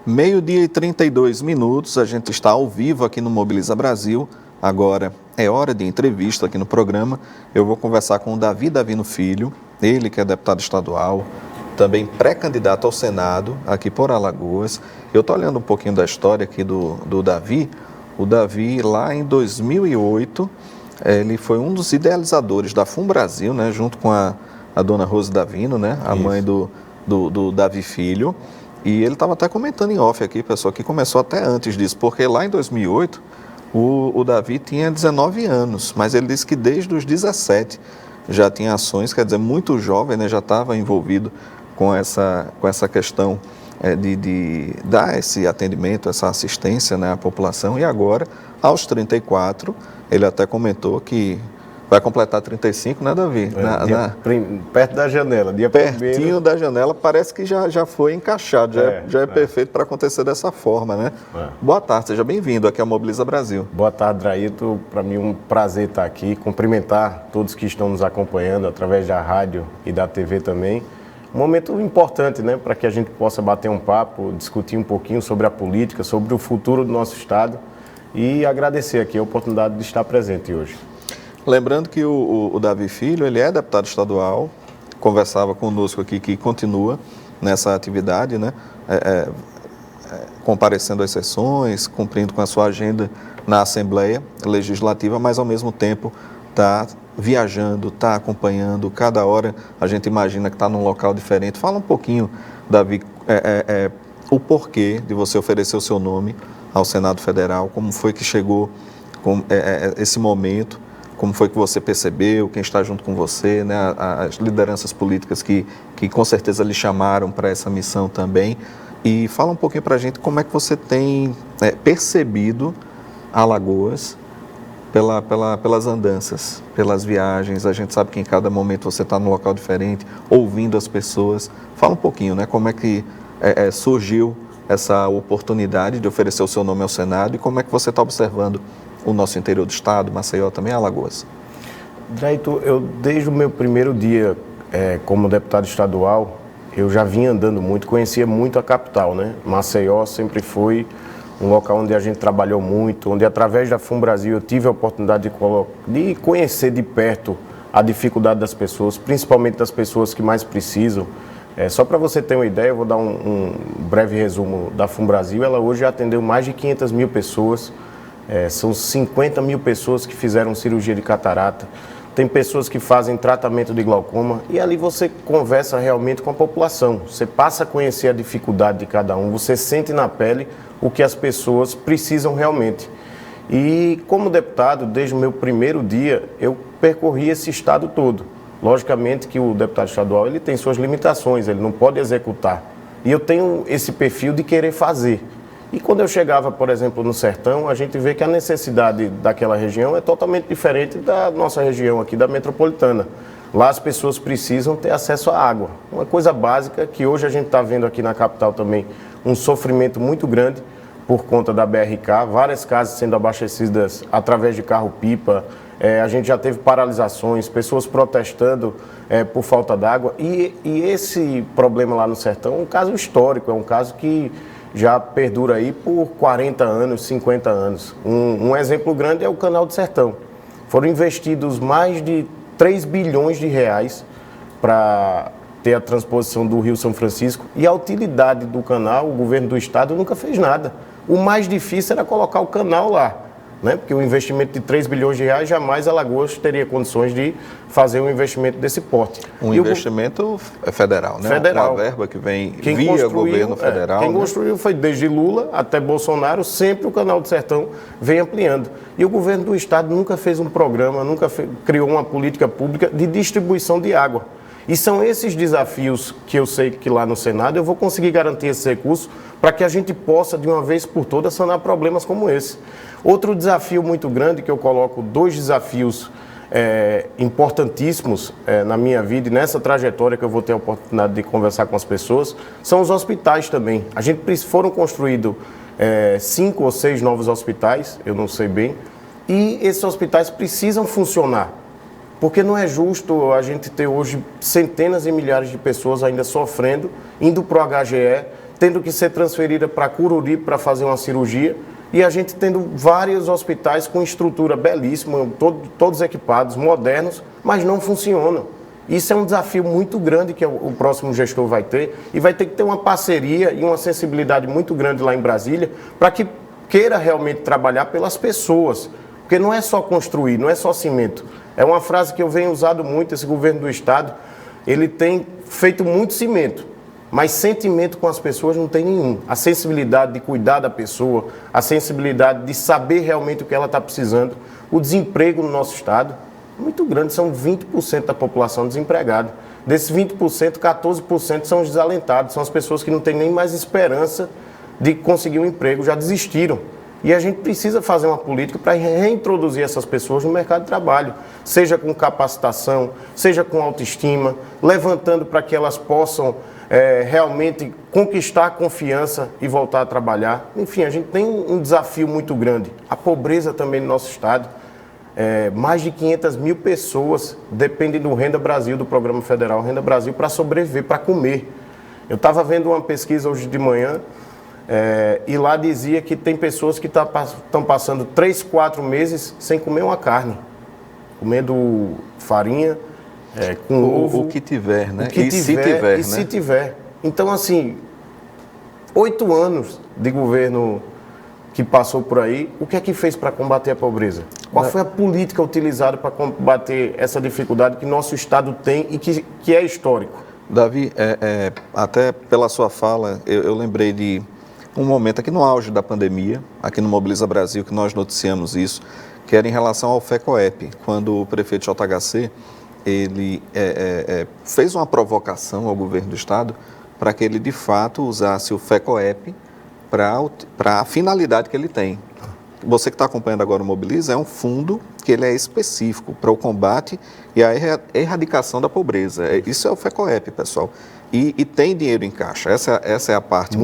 Meio-dia e 32 minutos, a gente está ao vivo aqui no Mobiliza Brasil. Agora é hora de entrevista aqui no programa. Eu vou conversar com o Davi Davino Filho, ele que é deputado estadual, também pré-candidato ao Senado, aqui por Alagoas. Eu estou olhando um pouquinho da história aqui do Davi. O Davi, lá em 2008, ele foi um dos idealizadores da FUNBrasil, né, junto com a dona Rose Davino, né, a mãe do Davi Filho. E ele estava até comentando em off aqui, pessoal, que começou até antes disso, porque lá em 2008 o Davi tinha 19 anos, mas ele disse que desde os 17 já tinha ações, quer dizer, muito jovem, né, já estava envolvido com essa questão de dar esse atendimento, essa assistência, né, à população. E agora, aos 34, ele até comentou que vai completar 35, né, Davi? Perto da janela, dia pertinho primeiro. da janela, parece que já foi encaixado, já é perfeito para acontecer dessa forma, né? Boa tarde, seja bem-vindo aqui ao Mobiliza Brasil. Boa tarde, Drailton. Para mim é um prazer estar aqui, cumprimentar todos que estão nos acompanhando através da rádio e da TV também. Um momento importante, né, para que a gente possa bater um papo, discutir um pouquinho sobre a política, sobre o futuro do nosso estado e agradecer aqui a oportunidade de estar presente hoje. Lembrando que o Davi Filho, ele é deputado estadual, conversava conosco aqui que continua nessa atividade, né? Comparecendo às sessões, cumprindo com a sua agenda na Assembleia Legislativa, mas ao mesmo tempo está viajando, está acompanhando, cada hora a gente imagina que está num local diferente. Fala um pouquinho, Davi, o porquê de você oferecer o seu nome ao Senado Federal, como foi que chegou esse momento, como foi que você percebeu, quem está junto com você, né, as lideranças políticas que com certeza lhe chamaram para essa missão também. E fala um pouquinho para a gente como é que você tem percebido Alagoas pelas andanças, pelas viagens. A gente sabe que em cada momento você está num local diferente, ouvindo as pessoas. Fala um pouquinho, né, como é que surgiu essa oportunidade de oferecer o seu nome ao Senado e como é que você está observando o nosso interior do estado, Maceió, também Alagoas. Drailton, eu desde o meu primeiro dia como deputado estadual, eu já vinha andando muito, conhecia muito a capital, né? Maceió sempre foi um local onde a gente trabalhou muito, onde através da FUNBrasil eu tive a oportunidade de conhecer de perto a dificuldade das pessoas, principalmente das pessoas que mais precisam. Só para você ter uma ideia, eu vou dar um breve resumo da FUNBrasil. Ela hoje já atendeu mais de 500 mil pessoas, são 50 mil pessoas que fizeram cirurgia de catarata, tem pessoas que fazem tratamento de glaucoma e ali você conversa realmente com a população, você passa a conhecer a dificuldade de cada um, você sente na pele o que as pessoas precisam realmente. E como deputado, desde o meu primeiro dia, eu percorri esse estado todo. Logicamente que o deputado estadual ele tem suas limitações, ele não pode executar. E eu tenho esse perfil de querer fazer. E quando eu chegava, por exemplo, no sertão, a gente vê que a necessidade daquela região é totalmente diferente da nossa região aqui, da metropolitana. Lá as pessoas precisam ter acesso à água. Uma coisa básica que hoje a gente está vendo aqui na capital também, um sofrimento muito grande por conta da BRK, várias casas sendo abastecidas através de carro-pipa. A gente já teve paralisações, pessoas protestando por falta d'água. E esse problema lá no sertão é um caso histórico, é um caso que já perdura aí por 40 anos, 50 anos. Um exemplo grande é o Canal do Sertão. Foram investidos mais de 3 bilhões de reais para ter a transposição do Rio São Francisco e a utilidade do canal, o governo do estado nunca fez nada. O mais difícil era colocar o canal lá, né? Porque o investimento de 3 bilhões de reais, jamais Alagoas teria condições de fazer um investimento desse porte. Um investimento federal, né? Federal. Uma verba que vem via governo federal. Quem construiu foi desde Lula até Bolsonaro, sempre o Canal do Sertão vem ampliando. E o governo do estado nunca fez um programa, criou uma política pública de distribuição de água. E são esses desafios que eu sei que lá no Senado eu vou conseguir garantir esse recurso para que a gente possa, de uma vez por todas, sanar problemas como esse. Outro desafio muito grande, que eu coloco 2 desafios importantíssimos na minha vida e nessa trajetória que eu vou ter a oportunidade de conversar com as pessoas, são os hospitais também. Foram construídos 5 ou 6 novos hospitais, eu não sei bem, e esses hospitais precisam funcionar. Porque não é justo a gente ter hoje centenas e milhares de pessoas ainda sofrendo, indo para o HGE, tendo que ser transferida para Cururipe para fazer uma cirurgia, e a gente tendo vários hospitais com estrutura belíssima, todos equipados, modernos, mas não funcionam. Isso é um desafio muito grande que o próximo gestor vai ter, e vai ter que ter uma parceria e uma sensibilidade muito grande lá em Brasília para que queira realmente trabalhar pelas pessoas, porque não é só construir, não é só cimento. É uma frase que eu venho usado muito, esse governo do estado, ele tem feito muito cimento, mas sentimento com as pessoas não tem nenhum. A sensibilidade de cuidar da pessoa, a sensibilidade de saber realmente o que ela está precisando. O desemprego no nosso estado é muito grande, são 20% da população desempregada. Desses 20%, 14% são os desalentados, são as pessoas que não têm nem mais esperança de conseguir um emprego, já desistiram. E a gente precisa fazer uma política para reintroduzir essas pessoas no mercado de trabalho, seja com capacitação, seja com autoestima, levantando para que elas possam realmente conquistar a confiança e voltar a trabalhar. Enfim, a gente tem um desafio muito grande. A pobreza também no nosso estado. Mais de 500 mil pessoas dependem do Renda Brasil, do Programa Federal Renda Brasil, para sobreviver, para comer. Eu estava vendo uma pesquisa hoje de manhã, e lá dizia que tem pessoas que estão passando 3, 4 meses sem comer uma carne, comendo farinha, com ovo. O que tiver, né? O que tiver, se tiver. Então, assim, 8 anos de governo que passou por aí, o que é que fez para combater a pobreza? Qual foi a política utilizada para combater essa dificuldade que nosso estado tem e que é histórico? Davi, até pela sua fala, eu lembrei de um momento aqui no auge da pandemia, aqui no Mobiliza Brasil, que nós noticiamos isso, que era em relação ao FECOEP, quando o prefeito JHC, ele fez uma provocação ao governo do estado para que ele, de fato, usasse o FECOEP para a finalidade que ele tem. Você que está acompanhando agora o Mobiliza, é um fundo que ele é específico para o combate e a erradicação da pobreza. Isso é o FECOEP, pessoal. E tem dinheiro em caixa. Essa é a parte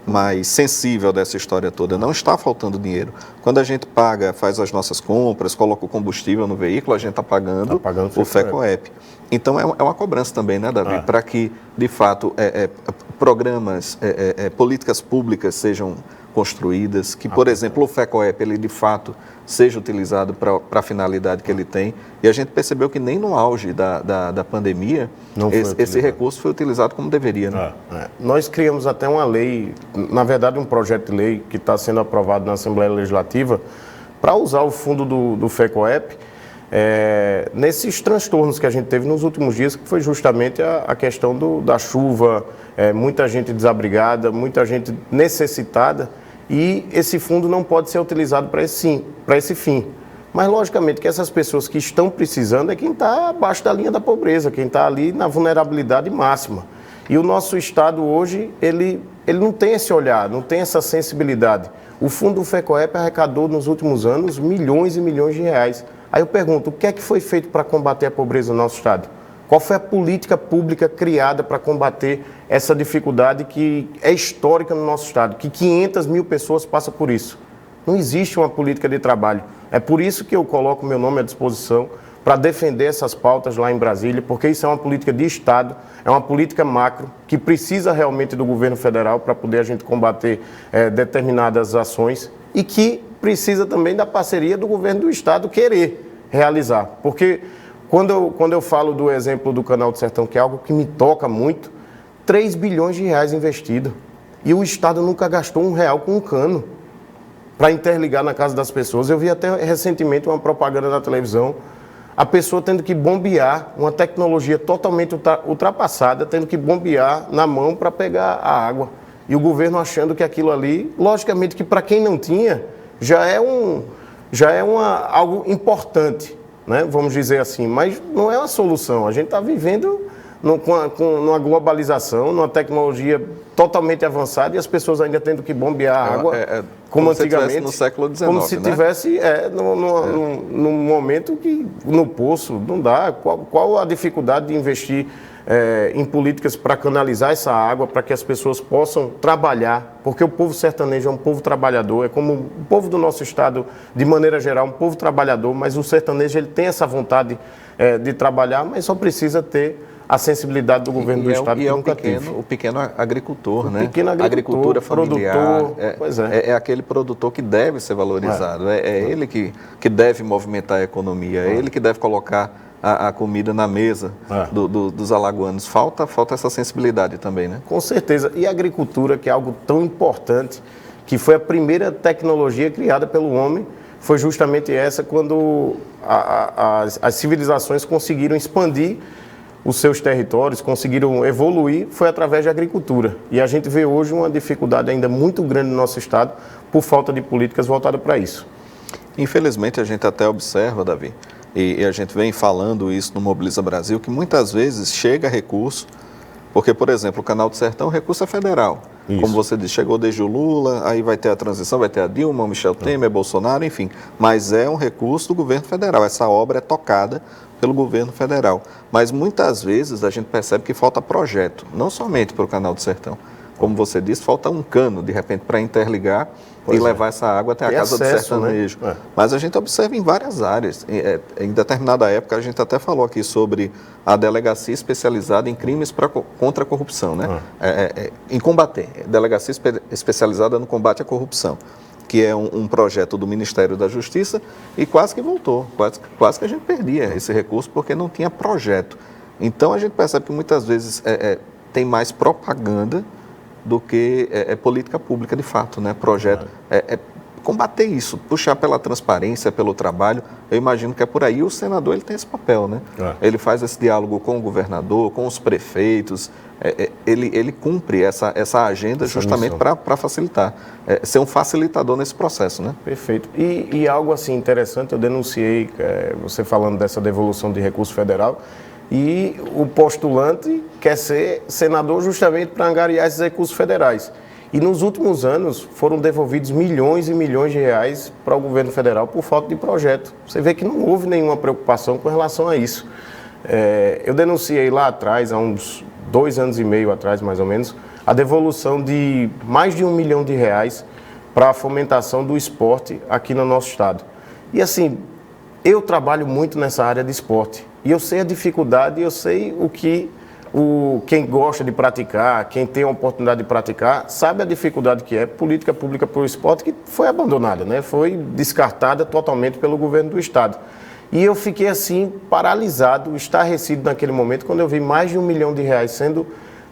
mais sensível dessa história toda. Não está faltando dinheiro. Quando a gente paga, faz as nossas compras, coloca o combustível no veículo, a gente está pagando o FECOEP. Então é uma cobrança também, né, Davi? Para que, de fato, programas, políticas públicas sejam construídas, que, por exemplo, o FECOEP, ele de fato seja utilizado para a finalidade que ele tem. E a gente percebeu que nem no auge da pandemia esse recurso foi utilizado como deveria. Né? Nós criamos até uma lei, na verdade um projeto de lei que está sendo aprovado na Assembleia Legislativa para usar o fundo do FECOEP nesses transtornos que a gente teve nos últimos dias, que foi justamente a questão da chuva, muita gente desabrigada, muita gente necessitada, e esse fundo não pode ser utilizado para esse fim. Mas, logicamente, que essas pessoas que estão precisando é quem está abaixo da linha da pobreza, quem está ali na vulnerabilidade máxima. E o nosso estado hoje, ele não tem esse olhar, não tem essa sensibilidade. O fundo do FECOEP arrecadou nos últimos anos milhões e milhões de reais. Aí eu pergunto, o que é que foi feito para combater a pobreza no nosso estado? Qual foi a política pública criada para combater essa dificuldade que é histórica no nosso estado, que 500 mil pessoas passam por isso? Não existe uma política de trabalho. É por isso que eu coloco meu nome à disposição para defender essas pautas lá em Brasília, porque isso é uma política de Estado, é uma política macro, que precisa realmente do governo federal para poder a gente combater determinadas ações e que precisa também da parceria do governo do estado querer realizar. Porque quando eu falo do exemplo do Canal do Sertão, que é algo que me toca muito, 3 bilhões de reais investido. E o estado nunca gastou R$1 com um cano para interligar na casa das pessoas. Eu vi até recentemente uma propaganda na televisão, a pessoa tendo que bombear, uma tecnologia totalmente ultrapassada, tendo que bombear na mão para pegar a água. E o governo achando que aquilo ali, logicamente que para quem não tinha, já é algo importante, né? Vamos dizer assim, mas não é uma solução. A gente está vivendo numa globalização, numa tecnologia totalmente avançada e as pessoas ainda tendo que bombear a água como antigamente. No século XIX, como se tivesse num momento que no poço não dá. Qual a dificuldade de investir em políticas para canalizar essa água, para que as pessoas possam trabalhar, porque o povo sertanejo é um povo trabalhador, é como o povo do nosso estado, de maneira geral, um povo trabalhador, mas o sertanejo ele tem essa vontade de trabalhar, mas só precisa ter a sensibilidade do governo do Estado, que nunca teve. O pequeno agricultor, né? Pequeno agricultor, agricultura familiar. produtor, pois é aquele produtor que deve ser valorizado. É ele que deve movimentar a economia, é ele que deve colocar a comida na mesa dos alagoanos. Falta essa sensibilidade também, né? Com certeza. E a agricultura, que é algo tão importante, que foi a primeira tecnologia criada pelo homem, foi justamente essa quando as civilizações conseguiram expandir os seus territórios, conseguiram evoluir, foi através da agricultura. E a gente vê hoje uma dificuldade ainda muito grande no nosso estado por falta de políticas voltadas para isso. Infelizmente, a gente até observa, Davi, e a gente vem falando isso no Mobiliza Brasil, que muitas vezes chega recurso, porque, por exemplo, o Canal do Sertão, o recurso é federal. Isso. Como você disse, chegou desde o Lula, aí vai ter a transição, vai ter a Dilma, o Michel Temer, Bolsonaro, enfim. Mas é um recurso do governo federal, essa obra é tocada pelo governo federal. Mas muitas vezes a gente percebe que falta projeto, não somente para o Canal do Sertão. Como você disse, falta um cano, de repente, para interligar e levar essa água até a casa do sertanejo. Né? Mas a gente observa em várias áreas. Em determinada época, a gente até falou aqui sobre a delegacia especializada em crimes contra a corrupção, né? Em combater. Delegacia especializada no combate à corrupção, que é um projeto do Ministério da Justiça e quase que voltou. Quase que a gente perdia esse recurso porque não tinha projeto. Então, a gente percebe que muitas vezes tem mais propaganda do que política pública de fato, né? Projeto, combater isso, puxar pela transparência, pelo trabalho, eu imagino que é por aí. O senador, ele tem esse papel, né? Ele faz esse diálogo com o governador, com os prefeitos, ele cumpre essa agenda justamente para facilitar, ser um facilitador nesse processo, né? Perfeito. E algo assim interessante, eu denunciei, você falando dessa devolução de recurso federal, e o postulante quer ser senador justamente para angariar esses recursos federais. E nos últimos anos foram devolvidos milhões e milhões de reais para o governo federal por falta de projeto. Você vê que não houve nenhuma preocupação com relação a isso. Eu denunciei lá atrás, há uns 2 anos e meio atrás mais ou menos, a devolução de mais de R$1 milhão para a fomentação do esporte aqui no nosso estado. E assim, eu trabalho muito nessa área de esporte. E eu sei a dificuldade, eu sei quem gosta de praticar, quem tem a oportunidade de praticar, sabe a dificuldade que é política pública para o esporte, que foi abandonada, né? Foi descartada totalmente pelo governo do estado. E eu fiquei assim, paralisado, estarrecido naquele momento, quando eu vi mais de R$1 milhão sendo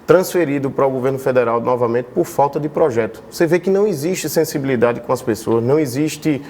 transferido para o governo federal novamente por falta de projeto. Você vê que não existe sensibilidade com as pessoas, não existe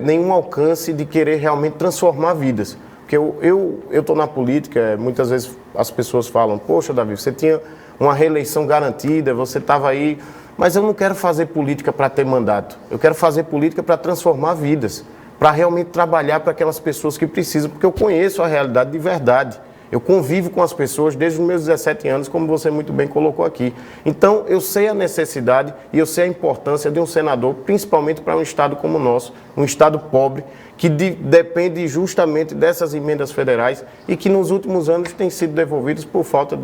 nenhum alcance de querer realmente transformar vidas. Porque eu estou na política, muitas vezes as pessoas falam, poxa, Davi, você tinha uma reeleição garantida, você estava aí, mas eu não quero fazer política para ter mandato, eu quero fazer política para transformar vidas, para realmente trabalhar para aquelas pessoas que precisam, porque eu conheço a realidade de verdade. Eu convivo com as pessoas desde os meus 17 anos, como você muito bem colocou aqui. Então, eu sei a necessidade e eu sei a importância de um senador, principalmente para um estado como o nosso, um estado pobre, que depende justamente dessas emendas federais e que nos últimos anos têm sido devolvidos por falta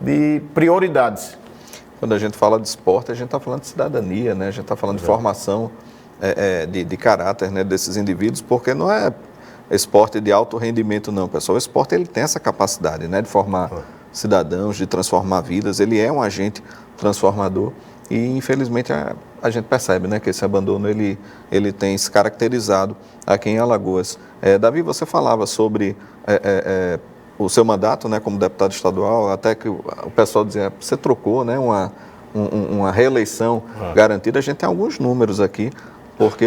de prioridades. Quando a gente fala de esporte, a gente está falando de cidadania, né? A gente está falando de formação de caráter, né, desses indivíduos, porque não é esporte de alto rendimento não, pessoal. O esporte, ele tem essa capacidade, né, de formar cidadãos, de transformar vidas. Ele é um agente transformador e, infelizmente, a gente percebe, né, que esse abandono ele tem se caracterizado aqui em Alagoas. Davi, você falava sobre o seu mandato, né, como deputado estadual, até que o pessoal dizia, você trocou, né, uma reeleição garantida. A gente tem alguns números aqui, porque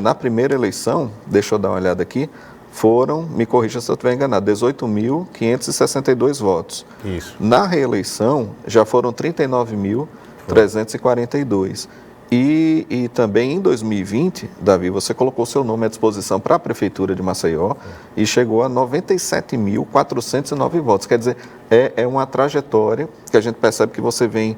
na primeira eleição, deixa eu dar uma olhada aqui, foram, me corrija se eu estiver enganado, 18.562 votos. Isso. Na reeleição, já foram 39.342. E também em 2020, Davi, você colocou seu nome à disposição para a Prefeitura de Maceió e chegou a 97.409 votos. Quer dizer, é uma trajetória que a gente percebe que você vem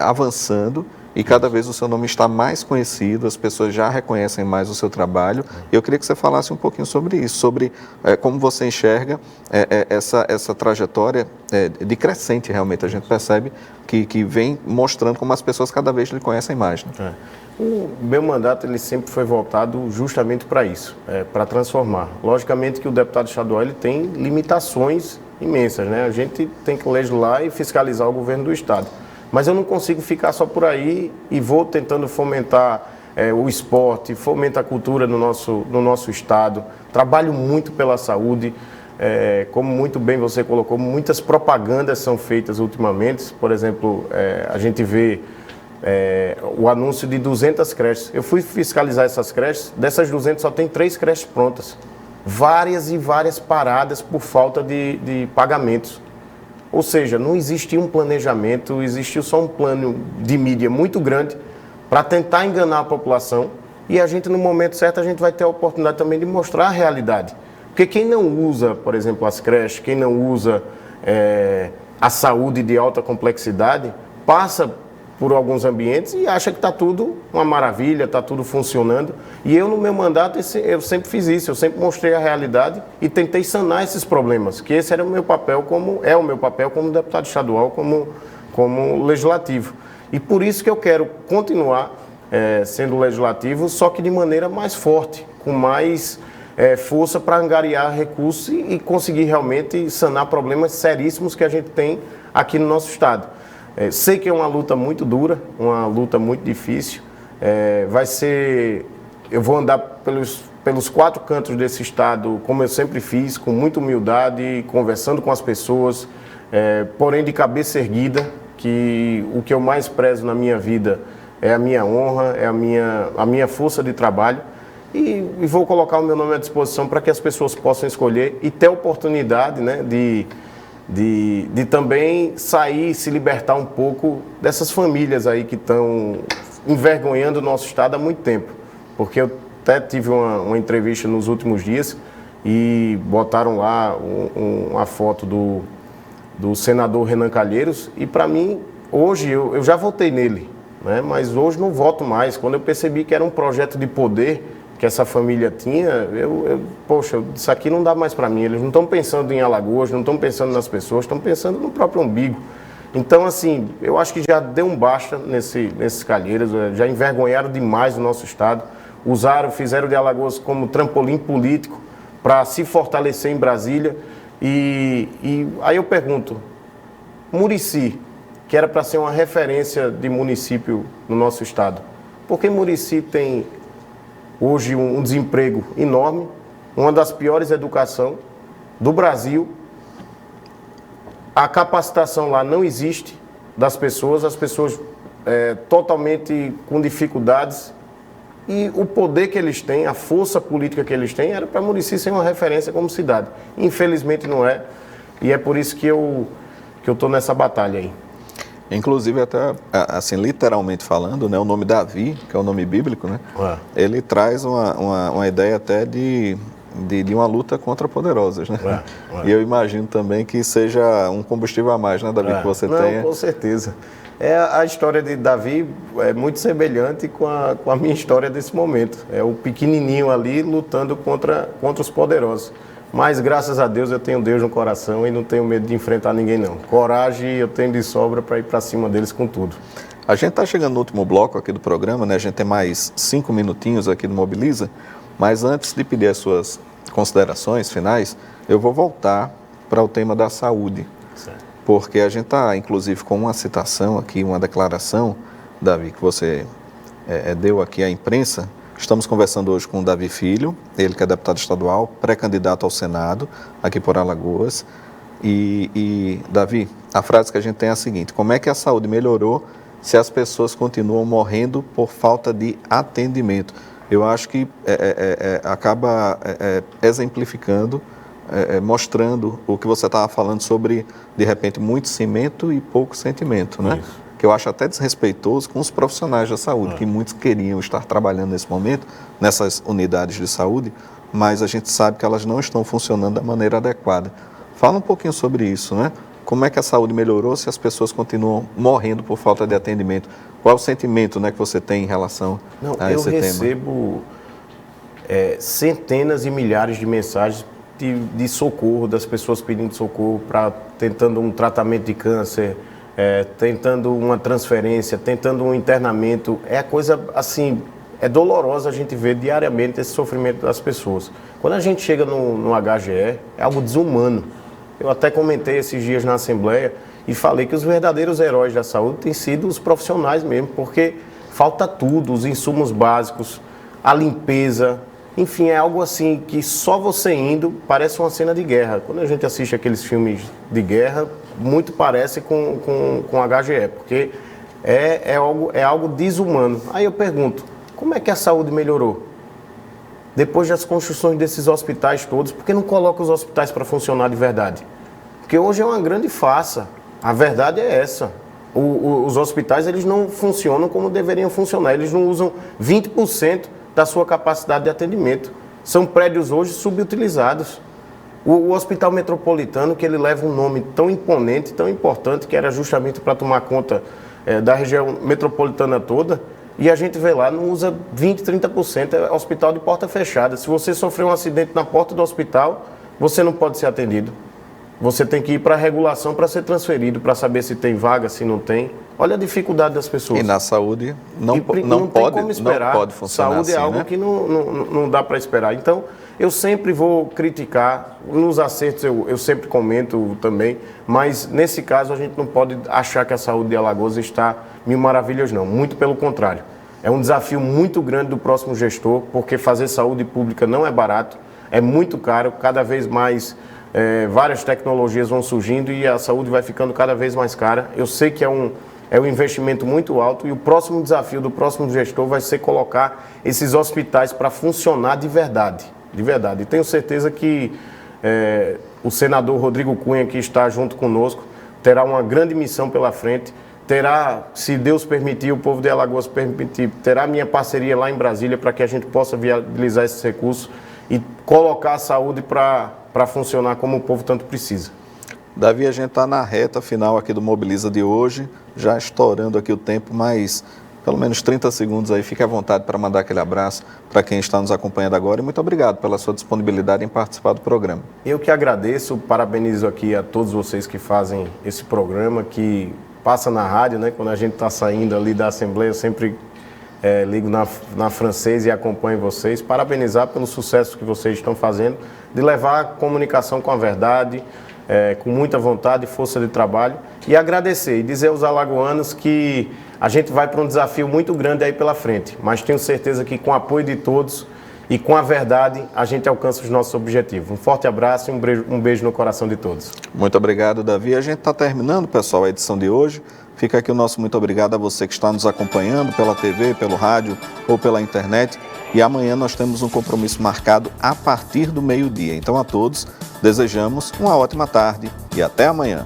avançando e cada vez o seu nome está mais conhecido, as pessoas já reconhecem mais o seu trabalho. Eu queria que você falasse um pouquinho sobre isso, sobre como você enxerga essa trajetória de crescente, realmente. A gente percebe que vem mostrando como as pessoas cada vez lhe conhecem mais. Né? O meu mandato ele sempre foi voltado justamente para isso, para transformar. Logicamente que o deputado estadual ele tem limitações imensas, né? A gente tem que legislar e fiscalizar o governo do Estado. Mas eu não consigo ficar só por aí e vou tentando fomentar o esporte, fomenta a cultura no nosso Estado. Trabalho muito pela saúde. Como muito bem você colocou, muitas propagandas são feitas ultimamente. Por exemplo, a gente vê o anúncio de 200 creches. Eu fui fiscalizar essas creches, dessas 200 só tem 3 creches prontas. Várias e várias paradas por falta de pagamentos. Ou seja, não existia um planejamento, existiu só um plano de mídia muito grande para tentar enganar a população, e a gente, no momento certo, a gente vai ter a oportunidade também de mostrar a realidade. Porque quem não usa, por exemplo, as creches, quem não usa a saúde de alta complexidade, passa por alguns ambientes e acha que está tudo uma maravilha, está tudo funcionando. E eu, no meu mandato, eu sempre fiz isso, eu sempre mostrei a realidade e tentei sanar esses problemas, que esse era o meu papel como deputado estadual, como legislativo. E por isso que eu quero continuar sendo legislativo, só que de maneira mais forte, com mais força para angariar recursos e conseguir realmente sanar problemas seríssimos que a gente tem aqui no nosso estado. Sei que é uma luta muito dura, uma luta muito difícil. Eu vou andar pelos 4 cantos desse estado, como eu sempre fiz, com muita humildade, conversando com as pessoas, porém de cabeça erguida, que o que eu mais prezo na minha vida é a minha honra, é a minha força de trabalho. E vou colocar o meu nome à disposição para que as pessoas possam escolher e ter a oportunidade, né, de também sair, se libertar um pouco dessas famílias aí que estão envergonhando o nosso estado há muito tempo. Porque eu até tive uma entrevista nos últimos dias e botaram lá uma foto do senador Renan Calheiros, e para mim, hoje, eu já votei nele, né? Mas hoje não voto mais. Quando eu percebi que era um projeto de poder que essa família tinha, poxa, isso aqui não dá mais para mim. Eles não estão pensando em Alagoas, não estão pensando nas pessoas, estão pensando no próprio umbigo. Então, assim, eu acho que já deu um basta nesses Calheiros, já envergonharam demais o nosso estado, fizeram de Alagoas como trampolim político para se fortalecer em Brasília. E aí eu pergunto, Murici, que era para ser uma referência de município no nosso estado, por que Murici tem hoje um desemprego enorme, uma das piores educações do Brasil? A capacitação lá não existe das pessoas, as pessoas totalmente com dificuldades, e o poder que eles têm, a força política que eles têm, era para Murici ser uma referência como cidade. Infelizmente não é, e é por isso que eu estou nessa batalha aí. Inclusive, até, assim, literalmente falando, né, o nome Davi, que é o nome bíblico, né, ele traz uma ideia até de uma luta contra poderosas, né? E eu imagino também que seja um combustível a mais, né, Davi, que você tenha. Com certeza. A história de Davi é muito semelhante com a minha história desse momento. É o pequenininho ali lutando contra os poderosos. Mas, graças a Deus, eu tenho Deus no coração e não tenho medo de enfrentar ninguém, não. Coragem eu tenho de sobra para ir para cima deles com tudo. A gente está chegando no último bloco aqui do programa, né? A gente tem mais 5 minutinhos aqui do Mobiliza, mas antes de pedir as suas considerações finais, eu vou voltar para o tema da saúde. Certo. Porque a gente está, inclusive, com uma citação aqui, uma declaração, Davi, que você deu aqui à imprensa. Estamos conversando hoje com o Davi Filho, ele que é deputado estadual, pré-candidato ao Senado, aqui por Alagoas. E, Davi, a frase que a gente tem é a seguinte: como é que a saúde melhorou se as pessoas continuam morrendo por falta de atendimento? Eu acho que acaba exemplificando, mostrando o que você estava falando sobre, de repente, muito cimento e pouco sentimento, né? Isso. Que eu acho até desrespeitoso com os profissionais da saúde, que muitos queriam estar trabalhando nesse momento, nessas unidades de saúde, mas a gente sabe que elas não estão funcionando da maneira adequada. Fala um pouquinho sobre isso, né? Como é que a saúde melhorou se as pessoas continuam morrendo por falta de atendimento? Qual é o sentimento, né, que você tem em relação a esse tema? Eu recebo centenas e milhares de mensagens de socorro, das pessoas pedindo socorro, tentando um tratamento de câncer, tentando uma transferência, tentando um internamento. É coisa assim, é dolorosa a gente ver diariamente esse sofrimento das pessoas. Quando a gente chega no HGE, é algo desumano. Eu até comentei esses dias na Assembleia e falei que os verdadeiros heróis da saúde têm sido os profissionais mesmo, porque falta tudo, os insumos básicos, a limpeza, enfim, é algo assim que só você indo parece uma cena de guerra. Quando a gente assiste aqueles filmes de guerra, muito parece com HGE, porque é algo desumano. Aí eu pergunto, como é que a saúde melhorou? Depois das construções desses hospitais todos, por que não coloca os hospitais para funcionar de verdade? Porque hoje é uma grande farsa. A verdade é essa. Os hospitais eles não funcionam como deveriam funcionar. Eles não usam 20% da sua capacidade de atendimento. São prédios hoje subutilizados. O Hospital Metropolitano, que ele leva um nome tão imponente, tão importante, que era justamente para tomar conta da região metropolitana toda, e a gente vê lá, não usa 20%, 30%, é hospital de porta fechada. Se você sofrer um acidente na porta do hospital, você não pode ser atendido. Você tem que ir para a regulação para ser transferido, para saber se tem vaga, se não tem. Olha a dificuldade das pessoas. E na saúde não tem pode, como esperar. Não pode funcionar saúde assim, é algo né? que não dá para esperar. Então, eu sempre vou criticar, nos acertos eu sempre comento também, mas nesse caso a gente não pode achar que a saúde de Alagoas está mil maravilhas, não. Muito pelo contrário. É um desafio muito grande do próximo gestor, porque fazer saúde pública não é barato, é muito caro, cada vez mais várias tecnologias vão surgindo e a saúde vai ficando cada vez mais cara. Eu sei que é um investimento muito alto e o próximo desafio do próximo gestor vai ser colocar esses hospitais para funcionar de verdade. De verdade. E tenho certeza que o senador Rodrigo Cunha, que está junto conosco, terá uma grande missão pela frente. Terá, se Deus permitir, o povo de Alagoas permitir, terá minha parceria lá em Brasília para que a gente possa viabilizar esses recursos e colocar a saúde para funcionar como o povo tanto precisa. Davi, a gente está na reta final aqui do Mobiliza de hoje, já estourando aqui o tempo, mas pelo menos 30 segundos aí, fique à vontade para mandar aquele abraço para quem está nos acompanhando agora e muito obrigado pela sua disponibilidade em participar do programa. Eu que agradeço, parabenizo aqui a todos vocês que fazem esse programa, que passa na rádio, né? Quando a gente está saindo ali da Assembleia, eu sempre ligo na Francês e acompanho vocês. Parabenizar pelo sucesso que vocês estão fazendo, de levar a comunicação com a verdade, com muita vontade e força de trabalho. E agradecer e dizer aos alagoanos que a gente vai para um desafio muito grande aí pela frente, mas tenho certeza que com o apoio de todos e com a verdade a gente alcança os nossos objetivos. Um forte abraço e um beijo no coração de todos. Muito obrigado, Davi. A gente está terminando, pessoal, a edição de hoje. Fica aqui o nosso muito obrigado a você que está nos acompanhando pela TV, pelo rádio ou pela internet. E amanhã nós temos um compromisso marcado a partir do meio-dia. Então a todos desejamos uma ótima tarde e até amanhã.